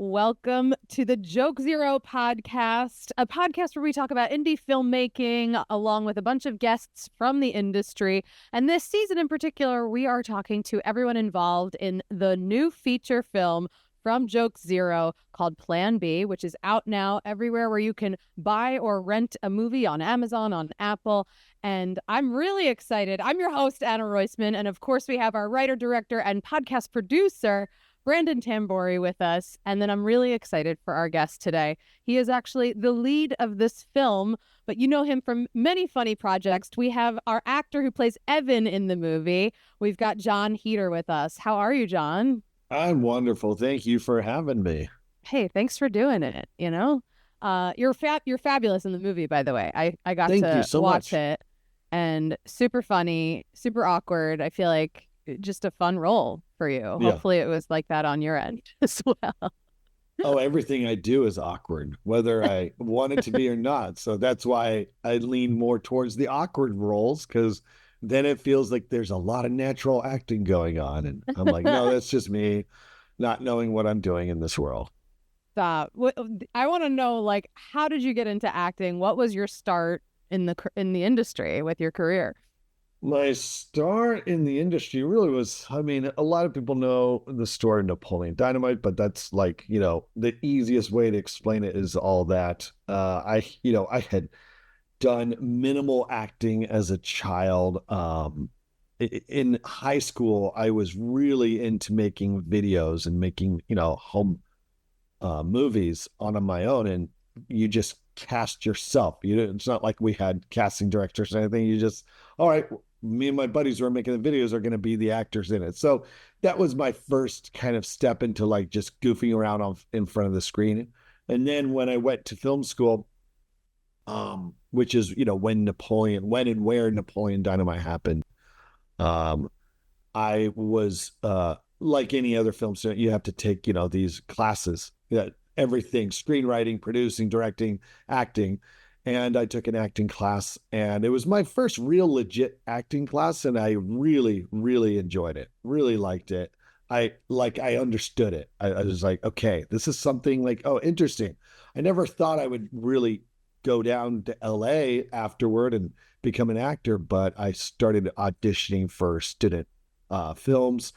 Welcome to the Joke Zero podcast, a podcast where we talk about indie filmmaking along with a bunch of guests from the industry. And this season in particular, we are talking to everyone involved in the new feature film from Joke Zero called Plan B, which is out now everywhere where you can buy or rent a movie on Amazon, on Apple. And I'm really excited. I'm your host, Anna Roisman. And of course, we have our writer, director, and podcast producer, Brandon Tambori, with us. And then I'm really excited for our guest today. He is actually the lead of this film, but you know him from many funny projects. We have our actor who plays Evan in the movie. We've got Jon Heder with us. How are you, Jon? I'm wonderful. Thank you for having me. Hey, thanks for doing it. You're fabulous in the movie, by the way. I got Thank to you so watch much. it, and super funny, super awkward. I feel like just a fun role for you. Yeah. Hopefully it was like that on your end as well. Oh, everything I do is awkward, whether I want it to be or not. So that's why I lean more towards the awkward roles, because then it feels like there's a lot of natural acting going on. And I'm like, no, that's just me not knowing what I'm doing in this world. Stop. I want to know, like, how did you get into acting? What was your start in the industry with your career? My start in the industry really was, I mean, a lot of people know the story of Napoleon Dynamite, but that's like, the easiest way to explain it is all that. I had done minimal acting as a child. In high school, I was really into making videos and making, home movies on my own, and you just cast yourself. It's not like we had casting directors or anything. You just, all right, me and my buddies who are making the videos are going to be the actors in it. So that was my first kind of step into like just goofing around in front of the screen. And then when I went to film school, which is, when and where Napoleon Dynamite happened, um, I was, like any other film student, you have to take, these classes that everything, screenwriting, producing, directing, acting. And I took an acting class, and it was my first real legit acting class. And I really, really enjoyed it, really liked it. I understood it. I was like, okay, this is something like, oh, interesting. I never thought I would really go down to LA afterward and become an actor, but I started auditioning for student films,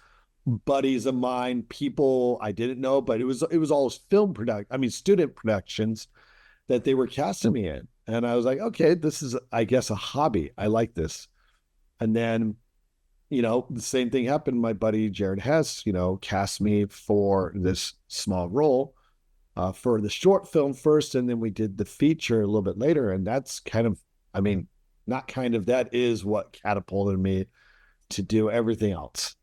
buddies of mine, people I didn't know, but it was all student productions that they were casting me in. And I was like, okay, this is, I guess, a hobby. I like this. And then, the same thing happened. My buddy Jared Hess, cast me for this small role for the short film first, and then we did the feature a little bit later. And that's kind of, that is what catapulted me to do everything else.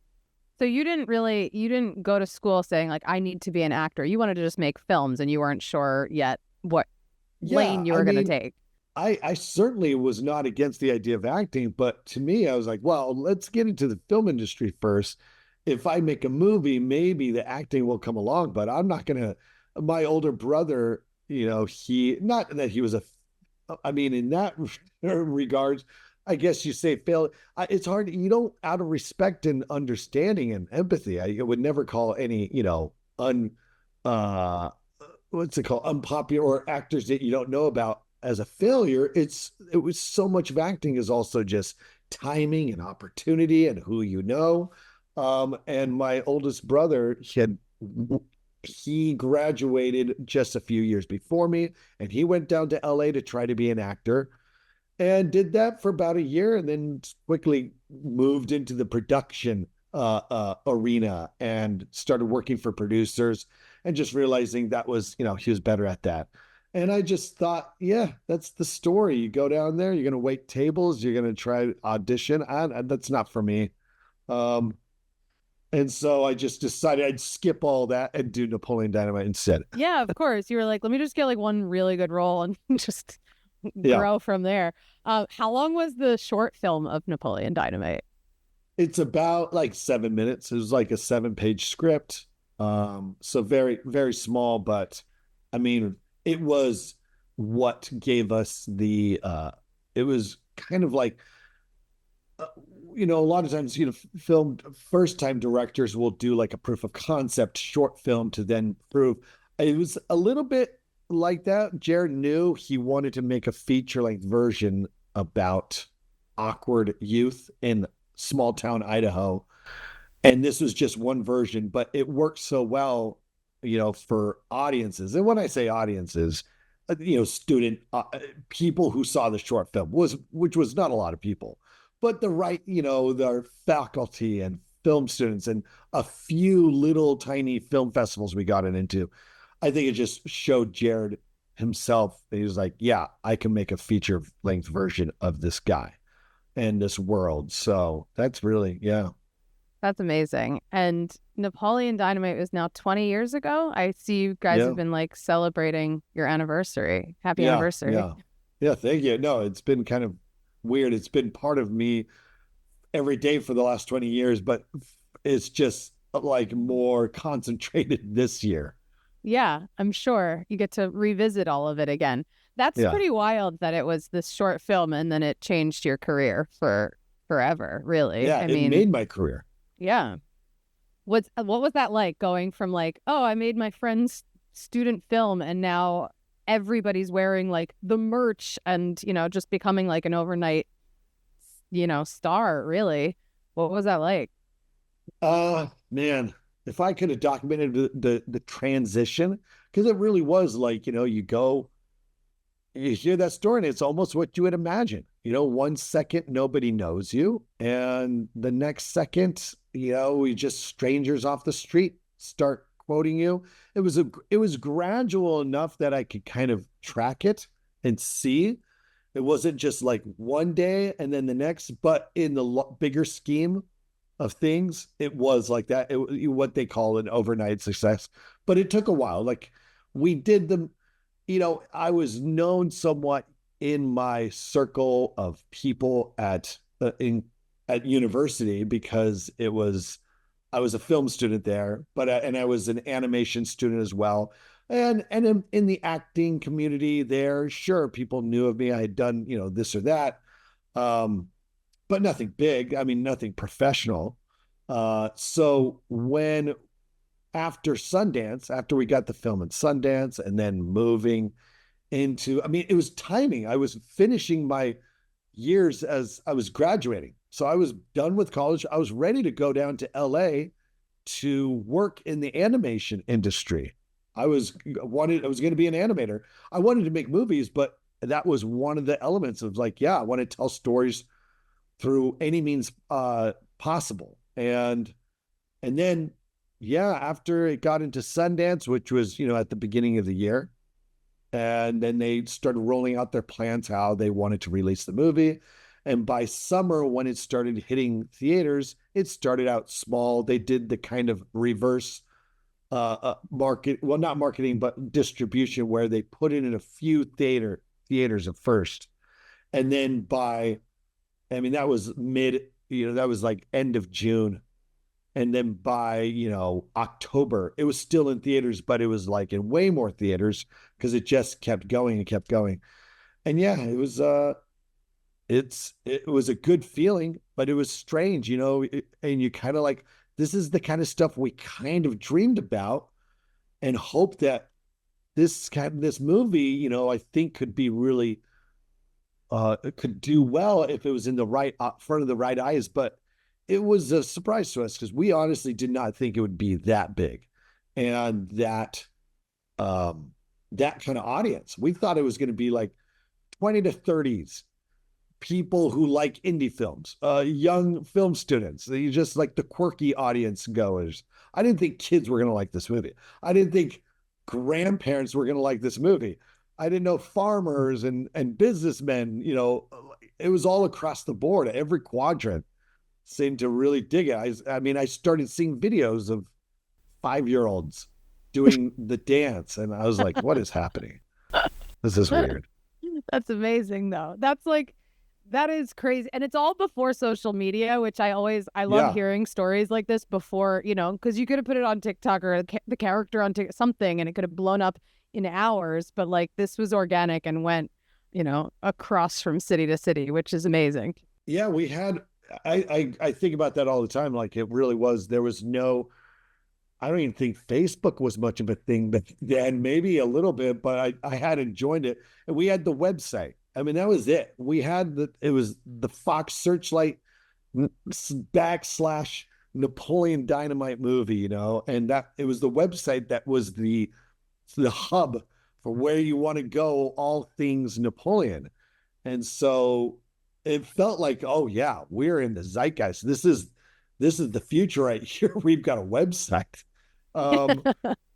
So you didn't go to school saying like, I need to be an actor. You wanted to just make films, and you weren't sure yet what lane you were going to take. I certainly was not against the idea of acting, but to me, I was like, well, let's get into the film industry first. If I make a movie, maybe the acting will come along, but I'm not going to. My older brother, he, not that he was in that regards, I guess you say fail. It's hard. You don't, out of respect and understanding and empathy, I would never call any, what's it called? Unpopular or actors that you don't know about as a failure. It was so much of acting is also just timing and opportunity and who you know. And my oldest brother, he graduated just a few years before me, and he went down to LA to try to be an actor and did that for about a year, and then quickly moved into the production arena and started working for producers, and just realizing that was, he was better at that. And I just thought, yeah, that's the story. You go down there, you're going to wait tables, you're going to try audition. That's not for me. And so I just decided I'd skip all that and do Napoleon Dynamite instead. Yeah, of course. You were like, let me just get like one really good role and just grow from there. How long was the short film of Napoleon Dynamite? It's about like 7 minutes. It was like a 7-page script. So very, very small, but it was what gave us it was kind of like, a lot of times, film first time directors will do like a proof of concept short film to then prove. It was a little bit like that. Jared knew he wanted to make a feature-length version about awkward youth in small town Idaho. And this was just one version, but it worked so well, for audiences. And when I say audiences, student people who saw the short film which was not a lot of people, but the faculty and film students and a few little tiny film festivals we got it into. I think it just showed Jared himself. He was like, yeah, I can make a feature length version of this guy and this world. So that's really, yeah. That's amazing. And Napoleon Dynamite was now 20 years ago. I see you guys Yeah. have been like celebrating your anniversary. Happy Yeah. anniversary. Yeah. Yeah. Thank you. No, it's been kind of weird. It's been part of me every day for the last 20 years, but it's just like more concentrated this year. Yeah, I'm sure you get to revisit all of it again. That's Yeah. pretty wild that it was this short film and then it changed your career for forever, really. Yeah. I It mean, made my career. yeah. What was that like going from like, oh, I made my friend's student film and now everybody's wearing like the merch and, just becoming like an overnight, star, really. What was that like? Man, if I could have documented the transition, because it really was like, you hear that story and it's almost what you would imagine. 1 second nobody knows you, and the next second, we just strangers off the street start quoting you. It was gradual enough that I could kind of track it and see. It wasn't just like one day and then the next, but in the bigger scheme of things, it was like that. What they call an overnight success, but it took a while. Like we did them, I was known somewhat in my circle of people at university because I was a film student there, but and I was an animation student as well. And in the acting community there, sure, people knew of me. I had done, this or that. Um, but nothing big. I mean, nothing professional. So when after Sundance, after we got the film in Sundance and then moving into, I mean, it was timing. I was finishing my years as I was graduating. So I was done with college. I was ready to go down to LA to work in the animation industry. I was going to be an animator. I wanted to make movies, but that was one of the elements of like, yeah, I want to tell stories through any means possible. And then, yeah, after it got into Sundance, which was, at the beginning of the year, and then they started rolling out their plans how they wanted to release the movie. And by summer, when it started hitting theaters, it started out small. They did the kind of reverse market, well, not marketing, but distribution, where they put it in a few theaters at first. And then that was that was like end of June. And then by, October, it was still in theaters, but it was like in way more theaters because it just kept going and kept going. And yeah, it was a good feeling, but it was strange, and you kind of like, this is the kind of stuff we kind of dreamed about and hoped that this movie, I think could be really, could do well if it was in the right front of the right eyes. But it was a surprise to us because we honestly did not think it would be that big and that kind of audience. We thought it was going to be like 20 to 30s people who like indie films, young film students. They just like the quirky audience goers. I didn't think kids were going to like this movie. I didn't think grandparents were going to like this movie. I didn't know farmers and businessmen, it was all across the board. Every quadrant seemed to really dig it. I mean, I started seeing videos of 5-year-olds doing the dance, and I was like, what is happening? This is weird. That's amazing, though. That is crazy. And it's all before social media, which I love Yeah. hearing stories like this before, because you could have put it on TikTok or the character on something and it could have blown up in hours. But like this was organic and went, across from city to city, which is amazing. Yeah, we had, I think about that all the time. Like it really was, there was no, I don't even think Facebook was much of a thing back then, maybe a little bit, but I hadn't joined it. And we had the website. I mean, that was it. It was the Fox Searchlight backslash Napoleon Dynamite movie, and that it was the website that was the hub for where you want to go, all things Napoleon. And so it felt like, oh yeah, we're in the zeitgeist. This is the future right here. We've got a website. Um,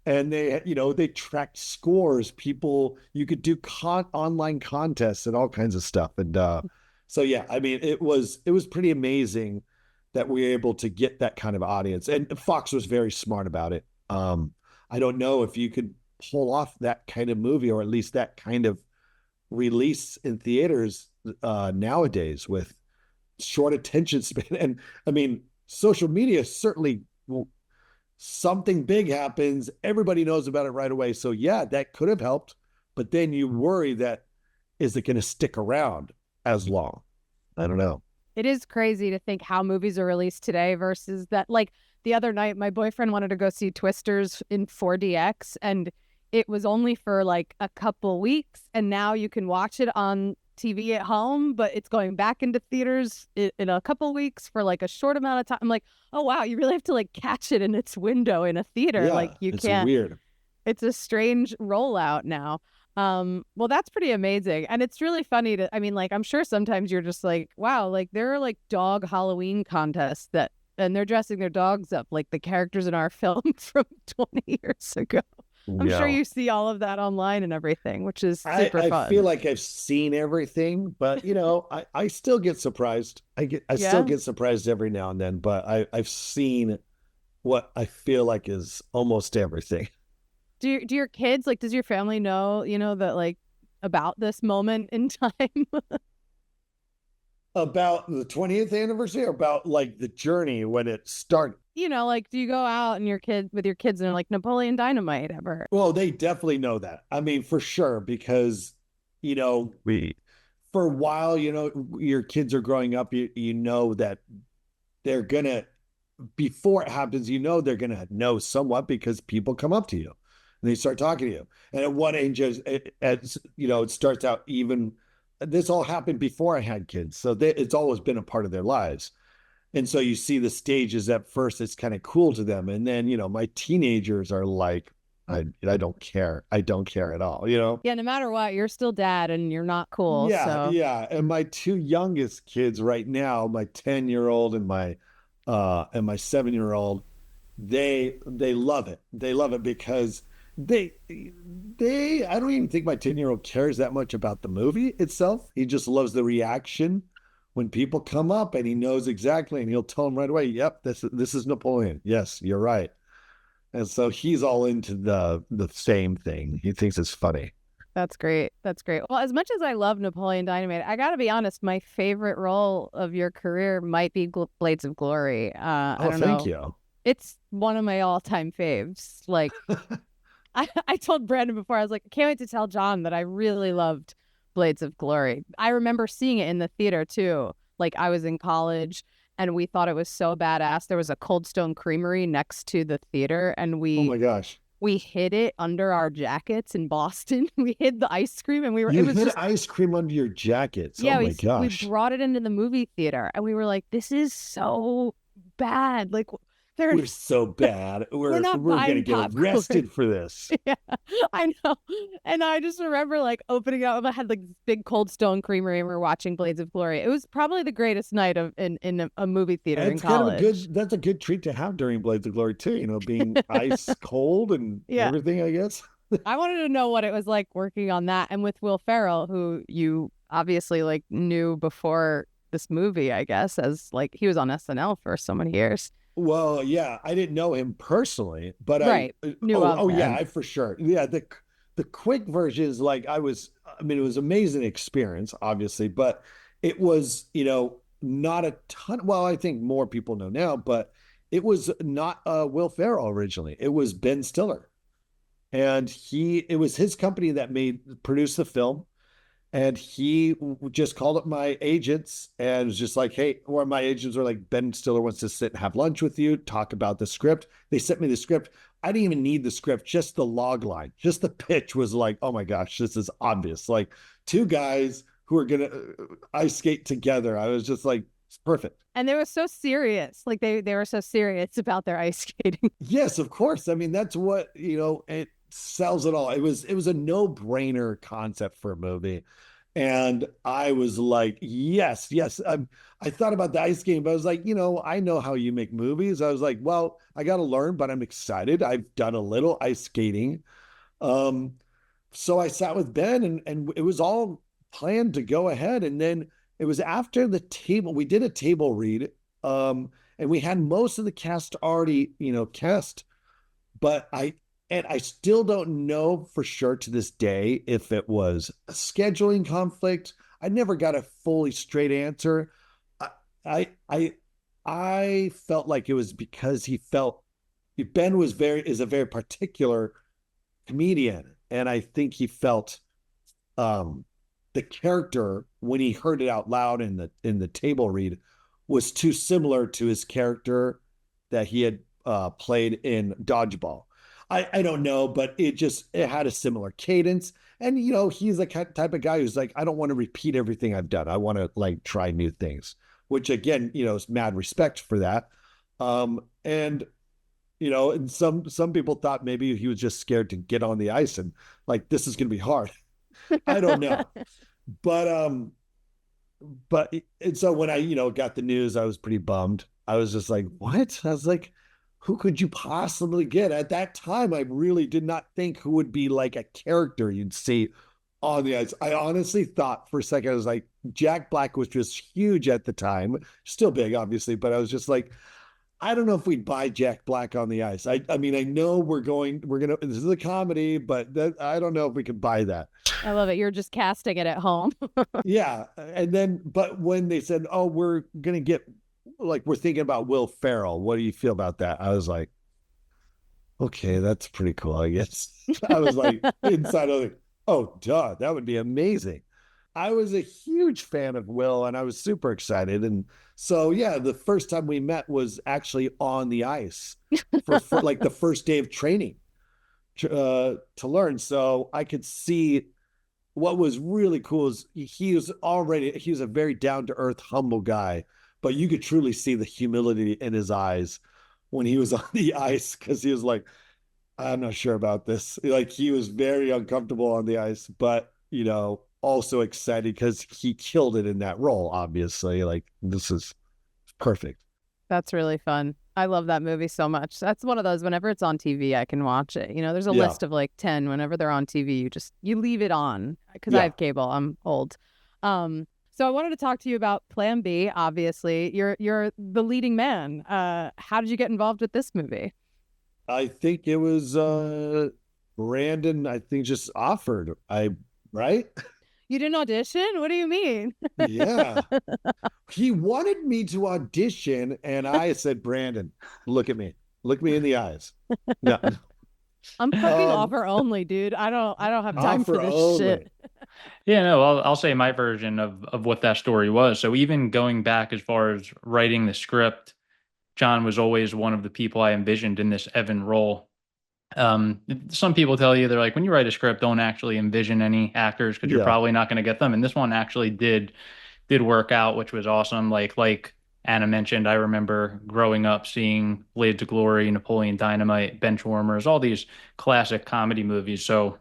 and they tracked scores. People, you could do online contests and all kinds of stuff. And so yeah, I mean, it was pretty amazing that we were able to get that kind of audience. And Fox was very smart about it. I don't know if you could pull off that kind of movie, or at least that kind of release in theaters nowadays with short attention span. And I mean, social media certainly, something big happens, everybody knows about it right away. So yeah, that could have helped, but then you worry that, is it going to stick around as long? I don't know. It is crazy to think how movies are released today versus that. Like the other night, my boyfriend wanted to go see Twisters in 4DX, and it was only for like a couple weeks. And now you can watch it on TV at home, but it's going back into theaters in a couple weeks for like a short amount of time. I'm like, oh wow, you really have to like catch it in its window in a theater. Yeah, Like you it's can't. weird. It's a strange rollout now. Well, that's pretty amazing. And it's really funny I mean, like, I'm sure sometimes you're just like, wow, like there are like dog Halloween contests and they're dressing their dogs up like the characters in our film from 20 years ago. I'm sure Yeah. you see all of that online and everything, which is super I fun. feel like I've seen everything, but I still get surprised. I still Yeah. get surprised every now and then, but I've seen what I feel like is almost everything. Do your kids, like, does your family know, that like about this moment in time? About the 20th anniversary, or about like the journey when it started? Like, do you go out and with your kids and they're like Napoleon Dynamite ever? Well, they definitely know that. I mean, for sure, because we for a while, your kids are growing up, you know that they're gonna, before it happens, they're gonna know somewhat because people come up to you and they start talking to you. And at one age, it starts out, even this all happened before I had kids, so it's always been a part of their lives. And so you see the stages. At first it's kind of cool to them, and then my teenagers are like, I don't care. I don't care at all. Yeah, no matter what, you're still dad and you're not cool. Yeah, So yeah. And my two youngest kids right now, my 10-year-old and my 7-year-old, they love it. They love it because I don't even think my 10-year-old cares that much about the movie itself. He just loves the reaction when people come up, and he knows exactly, and he'll tell them right away, yep, this is Napoleon. Yes, you're right. And so he's all into the same thing. He thinks it's funny. that's great. That's great. Well, as much as I love Napoleon Dynamite, I got to be honest, my favorite role of your career might be Blades of Glory. I Oh, don't thank know. you. It's one of my all-time faves. Like, I told Brandon before, I was like, I can't wait to tell John that I really loved Blades of Glory. I remember seeing it in the theater too. Like, I was in college and we thought it was so badass. There was a Cold Stone Creamery next to the theater, and Oh my gosh. we hid it under our jackets in Boston. We hid the ice cream, and it You was hid just, ice cream under your jackets. yeah, Oh my we gosh. brought it into the movie theater and we were like, this is so bad. Like, We're so bad. we're not We're gonna buying get popcorn. arrested for this. Yeah, I know. And I just remember like opening up. I had like this big Cold Stone Creamery, and we are watching Blades of Glory. It was probably the greatest night in a movie theater in It's kind of college. that's a good treat to have during Blades of Glory too, being ice cold and Yeah, everything, I guess. I wanted to know what it was like working on that, and with Will Ferrell, who you obviously like knew before this movie, I guess, as like he was on SNL for so many years. Well, yeah, I didn't know him personally, but Right, knew of oh yeah, him. I for sure. Yeah, the quick version is like, I mean, it was amazing experience, obviously, but it was, not a ton. Well, I think more people know now, but it was not Will Ferrell originally. It was Ben Stiller. And it was his company that produced the film. And he just called up my agents and was just like, hey, or my agents were like, Ben Stiller wants to sit and have lunch with you, talk about the script. They sent me the script. I didn't even need the script, just the log line, just the pitch was like, oh my gosh, this is obvious. Like two guys who are going to ice skate together. I was just like, it's perfect. And they were so serious. Like they were so serious about their ice skating. Yes, of course. I mean, that's what, it sells it all. It was a no-brainer concept for a movie. And I was like, yes, yes. I thought about the ice game, but I was like, I know how you make movies. I was like, well, I got to learn, but I'm excited. I've done a little ice skating. Um, so I sat with Ben and it was all planned to go ahead. And then it was after the table, we did a table read. And we had most of the cast already, cast, but I still don't know for sure to this day if it was a scheduling conflict. I never got a fully straight answer. I I I, I felt like it was because he felt Ben is a very particular comedian, and I think he felt um the character when he heard it out loud in the table read was too similar to his character that he had played in Dodgeball. I don't know, but it had a similar cadence. And he's the type of guy who's like, I don't want to repeat everything I've done. I want to like try new things, which again, is mad respect for that. And and some people thought maybe he was just scared to get on the ice and like this is gonna be hard. I don't know. But and so when I, got the news, I was pretty bummed. I was just like, what? I was like, who could you possibly get? At that time, I really did not think who would be like a character you'd see on the ice. I honestly thought for a second, I was like, Jack Black was just huge at the time, still big, obviously, but I was just like, I don't know if we'd buy Jack Black on the ice. I mean, I know this is a comedy, but I don't know if we could buy that. I love it. You're just casting it at home. Yeah. And then, but when they said, oh, we're going to get, like, we're thinking about Will Ferrell. What do you feel about that? I was like, okay, that's pretty cool, I guess. I was like, inside, I was like, oh, duh, that would be amazing. I was a huge fan of Will and I was super excited. And so, yeah, the first time we met was actually on the ice for like the first day of training to learn. So I could see what was really cool is he was a very down to earth, humble guy, but you could truly see the humility in his eyes when he was on the ice because he was like, I'm not sure about this. Like he was very uncomfortable on the ice, but also excited because he killed it in that role. Obviously, like this is perfect. That's really fun. I love that movie so much. That's one of those, whenever it's on TV, I can watch it. There's a Yeah, list of like 10. Whenever they're on TV, you leave it on because I yeah. have cable. I'm old. So I wanted to talk to you about Plan B. Obviously, you're the leading man. How did you get involved with this movie? I think it was Brandon. I think just offered. Right. You didn't audition? What do you mean? Yeah. He wanted me to audition, and I said, Brandon, look me in the eyes. No, I'm cooking um, offer only, dude. I don't have time for offer this only. shit. Yeah, no, I'll say my version of what that story was. So even going back as far as writing the script, John was always one of the people I envisioned in this Evan role. Some people tell you they're like, when you write a script, don't actually envision any actors because you're Yeah. probably not going to get them. And this one actually did work out, which was awesome. Like Anna mentioned, I remember growing up seeing Blades of Glory, Napoleon Dynamite, Benchwarmers, all these classic comedy movies. So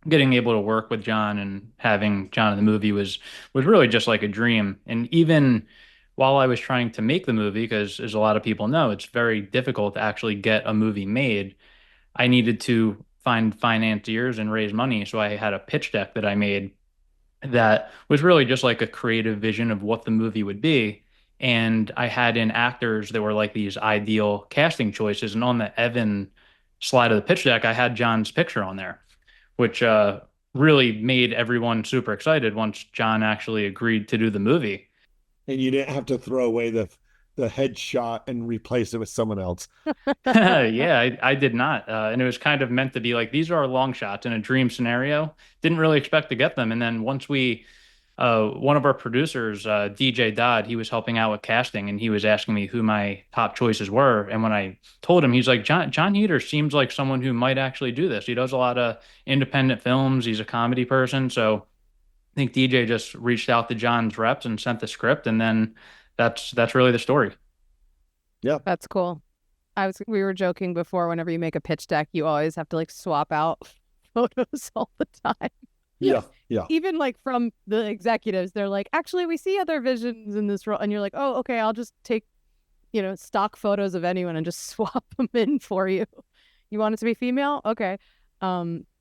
getting able to work with John and having John in the movie was really just like a dream. And even while I was trying to make the movie, because as a lot of people know, it's very difficult to actually get a movie made. I needed to find financiers and raise money. So I had a pitch deck that I made that was really just like a creative vision of what the movie would be. And I had in actors that were like these ideal casting choices. And on the Evan slide of the pitch deck, I had John's picture on there, which really made everyone super excited once John actually agreed to do the movie. And you didn't have to throw away the headshot and replace it with someone else. Yeah, I did not. And it was kind of meant to be like, these are our long shots in a dream scenario. Didn't really expect to get them. And then once one of our producers, DJ Dodd, he was helping out with casting and he was asking me who my top choices were. And when I told him, he's like, Jon Heder seems like someone who might actually do this. He does a lot of independent films. He's a comedy person. So I think DJ just reached out to John's reps and sent the script. And then that's really the story. Yeah. That's cool. We were joking before, whenever you make a pitch deck, you always have to like swap out photos all the time. Yeah. Yeah. Even like from the executives, they're like, actually, we see other visions in this role. And you're like, oh, okay, I'll just take, stock photos of anyone and just swap them in for you. You want it to be female? Okay.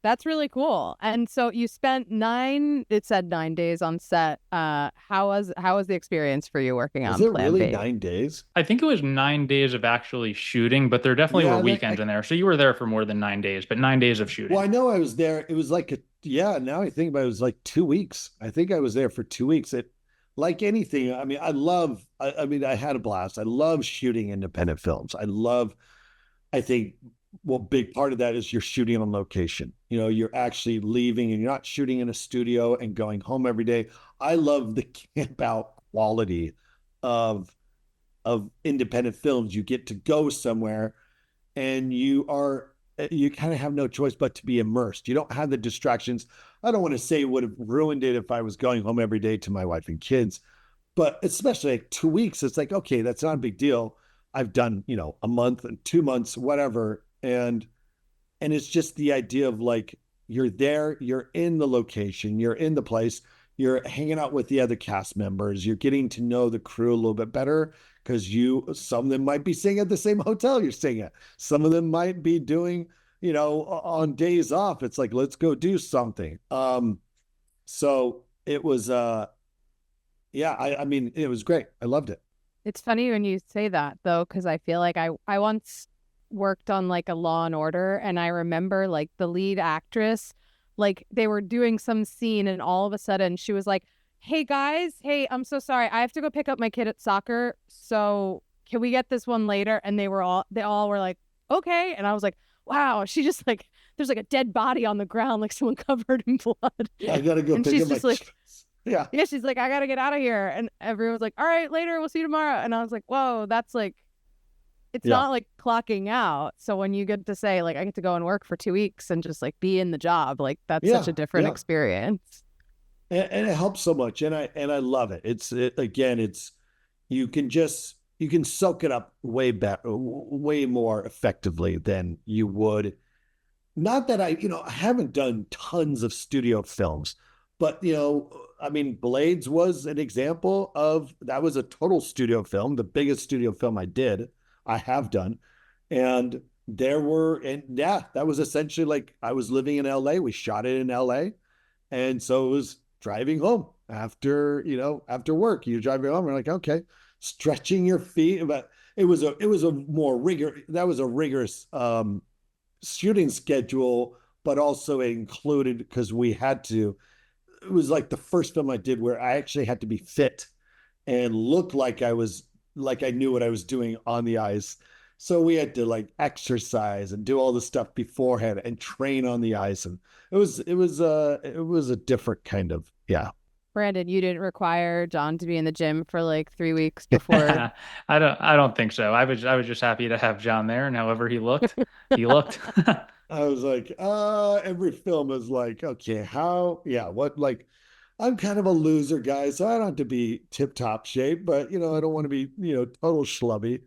That's really cool. And so you spent 9 days on set. How was the experience for you working on Is it Plan really B? 9 days? I think it was 9 days of actually shooting, but there definitely Yeah, were weekends in there. So you were there for more than 9 days, but 9 days of shooting. Well, I know I was there. It was like now I think about it, it was like 2 weeks. I think I was there for 2 weeks. Like anything, I mean, I had a blast. I love shooting independent films. I think, well, big part of that is you're shooting on location. You're actually leaving and you're not shooting in a studio and going home every day. I love the camp out quality of independent films. You get to go somewhere and you kind of have no choice but to be immersed. You don't have the distractions. I don't want to say it would have ruined it if I was going home every day to my wife and kids, but especially like 2 weeks, it's like, okay, that's not a big deal. I've done, a month and 2 months, whatever. And it's just the idea of like, you're there, you're in the location, you're in the place, you're hanging out with the other cast members, you're getting to know the crew a little bit better because some of them might be staying at the same hotel you're staying at. Some of them might be doing, on days off, it's like, let's go do something. So it was, yeah, I mean, it was great. I loved it. It's funny when you say that, though, because I feel like I once worked on like a Law and Order, and I remember like the lead actress, like they were doing some scene and all of a sudden she was like, hey guys, hey, I'm so sorry, I have to go pick up my kid at soccer, so can we get this one later? And they all were like, okay. And I was like, wow, she just like, there's like a dead body on the ground, like someone covered in blood. I gotta go and pick she's up just my like, yeah. She's like, I gotta get out of here. And everyone's like, all right, later, we'll see you tomorrow. And I was like, whoa, that's like, it's not like clocking out. So when you get to say like, I get to go and work for 2 weeks and just like be in the job, like that's such a different experience. And it helps so much. And I love it. You can soak it up way better, way more effectively than you would. Not that I haven't done tons of studio films, but I mean, Blades was an example of that. Was a total studio film, the biggest studio film I have done. And that was essentially like I was living in LA. We shot it in LA. And so it was driving home after work. You're driving home, we're like, okay, stretching your feet. But it was a more rigorous shooting schedule, but also it included, because it was like the first film I did where I actually had to be fit and look like I knew what I was doing on the ice. So we had to like exercise and do all the stuff beforehand and train on the ice. And it was a different kind of, yeah. Brandon, you didn't require John to be in the gym for like 3 weeks before. I don't think so. I was just happy to have Jon there, and however he looked, he looked. I was like, every film is like, okay, like, I'm kind of a loser guy, so I don't have to be tip top shape, but I don't want to be, total schlubby.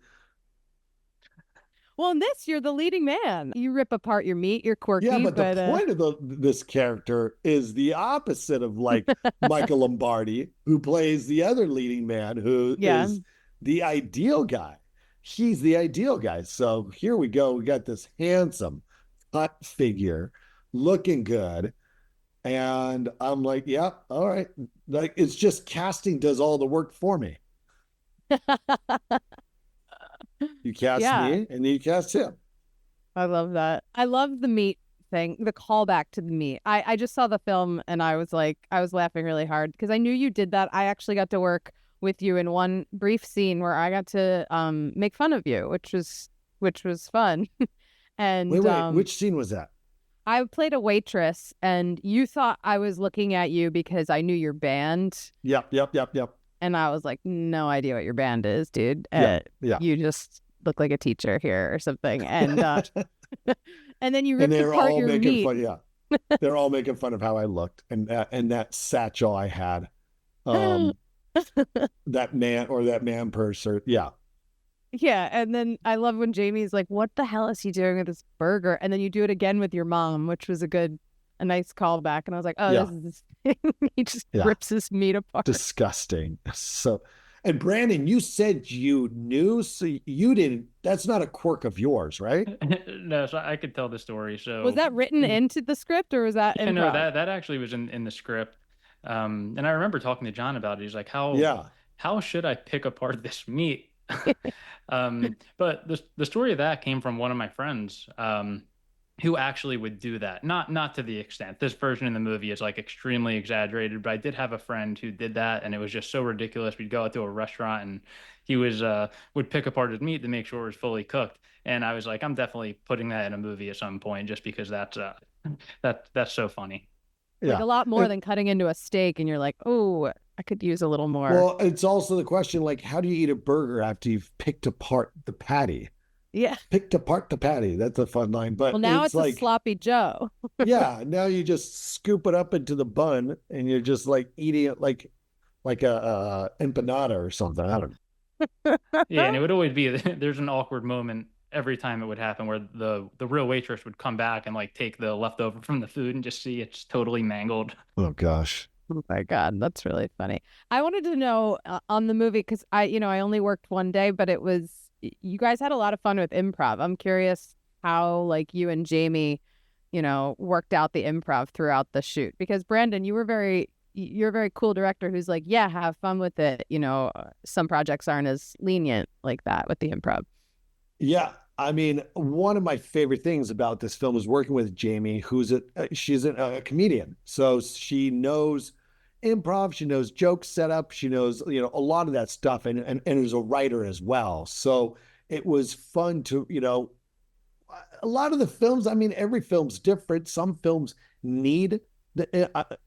Well, in this, you're the leading man. You rip apart your meat. You're quirky. Yeah, but the point of this character is the opposite of like Michael Lombardi, who plays the other leading man, who is the ideal guy. He's the ideal guy. So here we go. We got this handsome, cut figure, looking good. And I'm like, yeah, all right. Like, it's just casting does all the work for me. You cast me and then you cast him. I love that. I love the meat thing, the callback to the meat. I just saw the film and I was laughing really hard because I knew you did that. I actually got to work with you in one brief scene where I got to make fun of you, which was fun. And Wait, which scene was that? I played a waitress, and you thought I was looking at you because I knew your band. Yep. And I was like, no idea what your band is, dude. Yeah. You just look like a teacher here or something. And and then you And ripped they're apart all your making meat. fun. Yeah, they're all making fun of how I looked and that satchel I had, that man purse. Or yeah, Yeah, and then I love when Jamie's like, what the hell is he doing with this burger? And then you do it again with your mom, which was a nice callback. And I was like, oh, Yeah. this is this thing. He just Yeah. rips his meat apart. Disgusting. So, and Brandon, you said you knew, so you didn't. That's not a quirk of yours, right? No, so I could tell the story. So Was that written into the script, or was that yeah, improv? no, that actually was in the script. And I remember talking to John about it. He's like, Yeah. how should I pick apart this meat? But the story of that came from one of my friends, who actually would do that. Not to the extent. This version in the movie is like extremely exaggerated, but I did have a friend who did that, and it was just so ridiculous. We'd go out to a restaurant, and he would pick apart his meat to make sure it was fully cooked. And I was like, I'm definitely putting that in a movie at some point, just because that's so funny. Like Yeah. a lot more And- than cutting into a steak, and you're like, oh, I could use a little more. Well, it's also the question, like, how do you eat a burger after you've picked apart the patty? Yeah. Picked apart the patty. That's a fun line. But Well, now it's like, a sloppy Joe. yeah, now you just scoop it up into the bun and you're just like eating it like a empanada or something. I don't know. Yeah, and it would always be there's an awkward moment every time it would happen where the real waitress would come back and like take the leftover from the food and just see it's totally mangled. Oh gosh. Oh my God, that's really funny. I wanted to know on the movie, because I only worked one day, but you guys had a lot of fun with improv. I'm curious how like you and Jamie, worked out the improv throughout the shoot, because Brandon, you're a very cool director who's like, yeah, have fun with it. Some projects aren't as lenient like that with the improv. Yeah. I mean, one of my favorite things about this film is working with Jamie, she's a comedian. So she knows improv, she knows joke setup, she knows, a lot of that stuff, and is a writer as well. So it was fun to, a lot of the films, I mean, every film's different. Some films need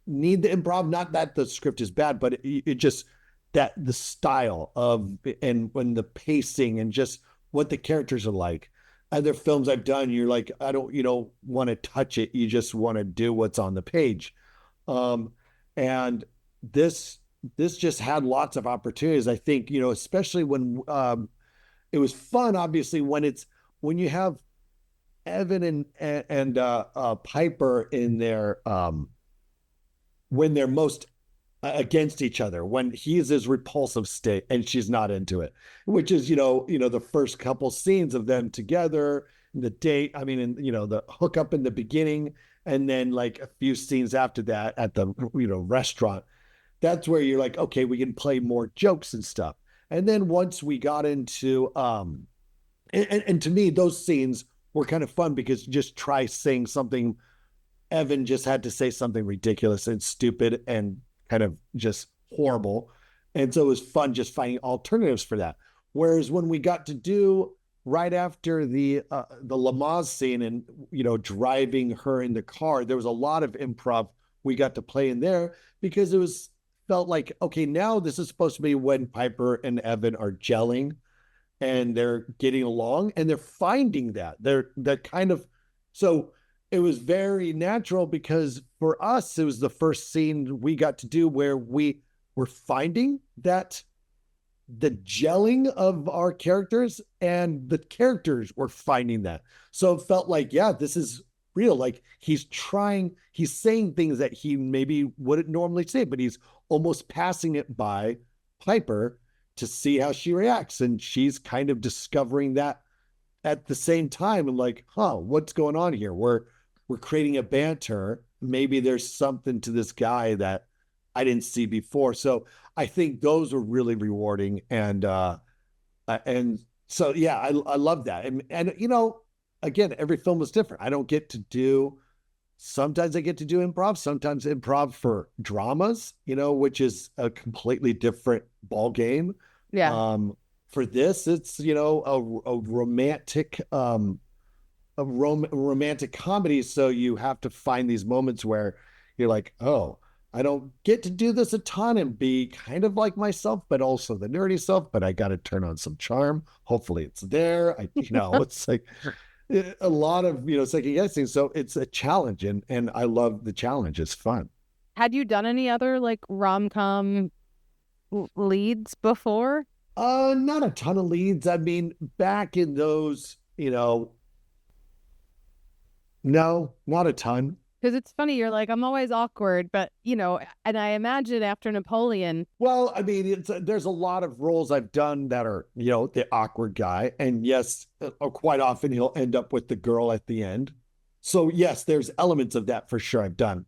need the improv, not that the script is bad, but it just that the style of, and when the pacing and just what the characters are like. Other films I've done, you're like, you don't want to touch it. You just want to do what's on the page. And this just had lots of opportunities. I think, especially when it was fun, obviously, when you have Evan and Piper in their when they're most against each other, when he's his repulsive state and she's not into it, which is, the first couple scenes of them together, the date, I mean, and, the hookup in the beginning, and then like a few scenes after that at the, restaurant. That's where you're like, okay, we can play more jokes and stuff. And then once we got into, and to me, those scenes were kind of fun because just try saying something. Evan just had to say something ridiculous and stupid and kind of just horrible. And so it was fun just finding alternatives for that. Whereas when we got to do right after the Lamaze scene and, driving her in the car, there was a lot of improv we got to play in there because felt like, okay, now this is supposed to be when Piper and Evan are gelling and they're getting along and they're finding that kind of, so it was very natural because for us, it was the first scene we got to do where we were finding that the gelling of our characters and the characters were finding that. So it felt like, yeah, this is real. Like he's saying things that he maybe wouldn't normally say, but he's almost passing it by Piper to see how she reacts. And she's kind of discovering that at the same time and like, what's going on here? We're creating a banter. Maybe there's something to this guy that I didn't see before. So I think those were really rewarding. And so, yeah, I love that. And again, every film is different. I don't get to do Sometimes I get to do improv, sometimes improv for dramas, which is a completely different ball game. Yeah. Um, for this, it's, a romantic, romantic comedy. So you have to find these moments where you're like, oh, I don't get to do this a ton and be kind of like myself, but also the nerdy self, but I got to turn on some charm. Hopefully it's there. It's like a lot of, second guessing. So it's a challenge, and I love the challenge. It's fun. Had you done any other like rom-com leads before? Not a ton of leads. I mean, back in those, no, not a ton. Because it's funny, you're like, I'm always awkward, but and I imagine after Napoleon. Well, I mean, there's a lot of roles I've done that are, the awkward guy. And yes, quite often he'll end up with the girl at the end. So yes, there's elements of that for sure I've done.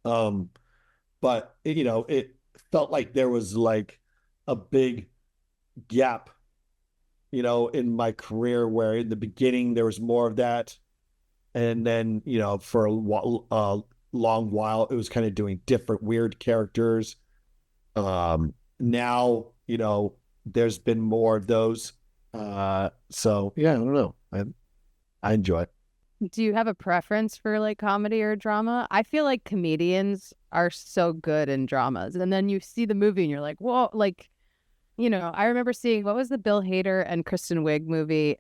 But it felt like there was like a big gap, in my career where in the beginning there was more of that. And then, for a long while, it was kind of doing different weird characters. Now, there's been more of those. So yeah, I don't know. I enjoy it. Do you have a preference for like comedy or drama? I feel like comedians are so good in dramas. And then you see the movie and you're like, whoa, like, I remember seeing, what was the Bill Hader and Kristen Wiig movie?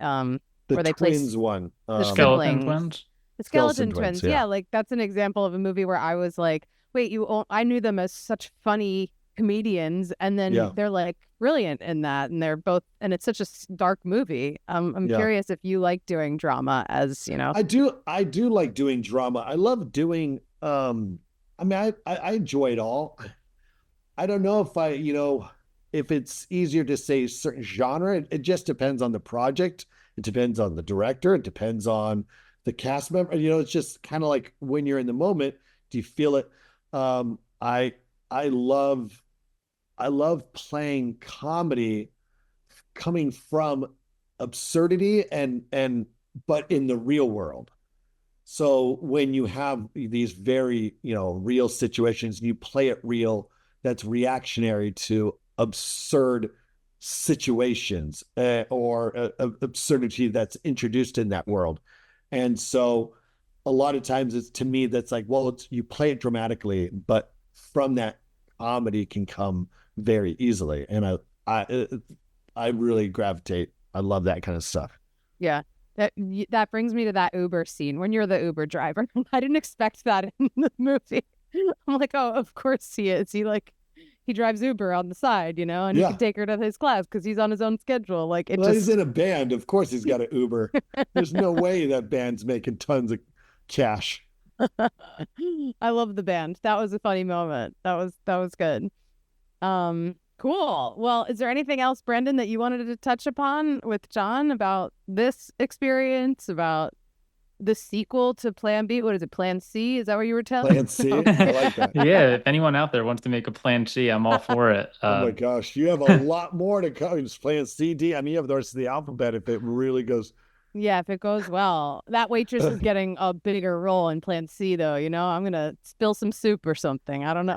The where they play twins one. the Skeleton siblings. Twins. The Skeleton Twins, Twins. yeah. Yeah, like that's an example of a movie where I was like, wait, I knew them as such funny comedians, and then they're like brilliant in that, and they're both, and it's such a dark movie. I'm curious if you like doing drama, as I do like doing drama. I love doing I mean, I enjoy it all. I don't know if it's easier to say certain genre. It just depends on the project. It depends on the director. It depends on the cast member. It's just kind of like when you're in the moment, do you feel it? I I love playing comedy coming from absurdity and but in the real world. So when you have these very, real situations, you play it real, that's reactionary to absurd situations, or absurdity that's introduced in that world. And so a lot of times it's, to me, that's like, well, you play it dramatically, but from that comedy can come very easily. And I really gravitate. I love that kind of stuff. Yeah. That brings me to that Uber scene when you're the Uber driver. I didn't expect that in the movie. I'm like, oh, of course he is. He drives Uber on the side, and he can take her to his class because he's on his own schedule. Like he's in a band. Of course he's got an Uber. There's no way that band's making tons of cash. I love the band. That was a funny moment. That was good. Cool. Well, is there anything else, Brandon, that you wanted to touch upon with Jon about this experience, about the sequel to Plan B? What is it, Plan C? Is that what you were telling? Plan C? I like that. Yeah, if anyone out there wants to make a Plan C, I'm all for it. Oh my gosh, you have a lot more to come. It's Plan C, D. I mean, you have the rest of the alphabet if it really goes. Yeah, if it goes well. That waitress is getting a bigger role in Plan C, though. I'm gonna spill some soup or something. I don't know.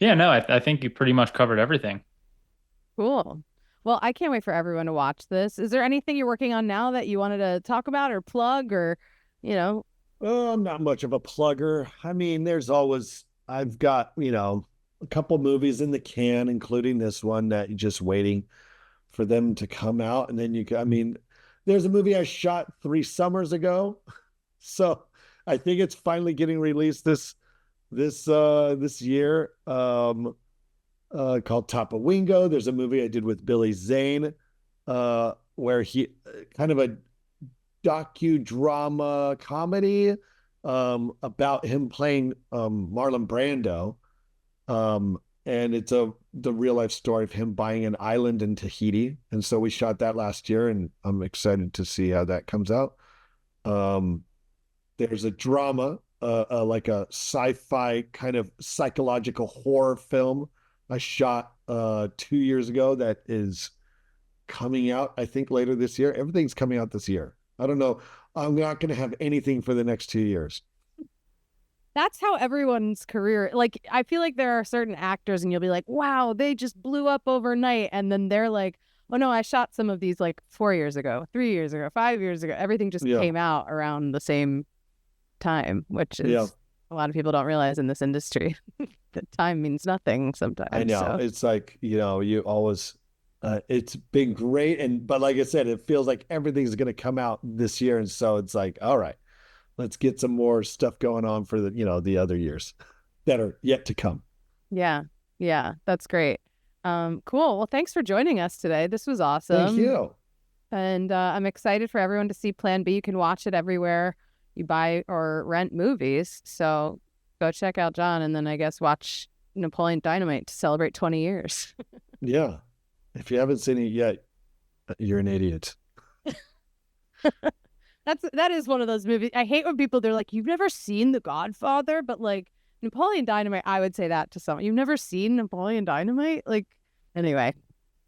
Yeah, no, I think you pretty much covered everything. Cool. Well, I can't wait for everyone to watch this. Is there anything you're working on now that you wanted to talk about or plug, or, Oh, I'm not much of a plugger. I mean, I've got, a couple movies in the can, including this one that you're just waiting for them to come out. And then there's a movie I shot 3 summers ago. So I think it's finally getting released this year, called Tapawingo. There's a movie I did with Billy Zane, where he kind of a docudrama comedy, about him playing Marlon Brando, and it's the real life story of him buying an island in Tahiti. And so we shot that last year, and I'm excited to see how that comes out. There's a drama, like a sci-fi kind of psychological horror film I shot 2 years ago that is coming out, I think, later this year. Everything's coming out this year. I don't know. I'm not going to have anything for the next 2 years. That's how everyone's career, like, I feel like there are certain actors and you'll be like, wow, they just blew up overnight. And then they're like, oh no, I shot some of these like 4 years ago, 3 years ago, 5 years ago. Everything just Yeah. came out around the same time, which is Yeah. a lot of people don't realize in this industry that time means nothing sometimes. I know. So. It's like, you always, it's been great. But like I said, it feels like everything's going to come out this year. And so it's like, all right, let's get some more stuff going on for the other years that are yet to come. Yeah. Yeah. That's great. Cool. Well, thanks for joining us today. This was awesome. Thank you. And I'm excited for everyone to see Plan B. You can watch it everywhere you buy or rent movies. So go check out Jon and then I guess watch Napoleon Dynamite to celebrate 20 years. Yeah. If you haven't seen it yet, you're an idiot. That is one of those movies. I hate when they're like, you've never seen The Godfather, but like Napoleon Dynamite, I would say that to someone. You've never seen Napoleon Dynamite? Like, anyway.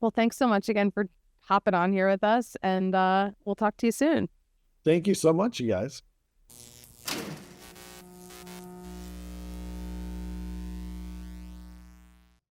Well, thanks so much again for hopping on here with us, and we'll talk to you soon. Thank you so much, you guys.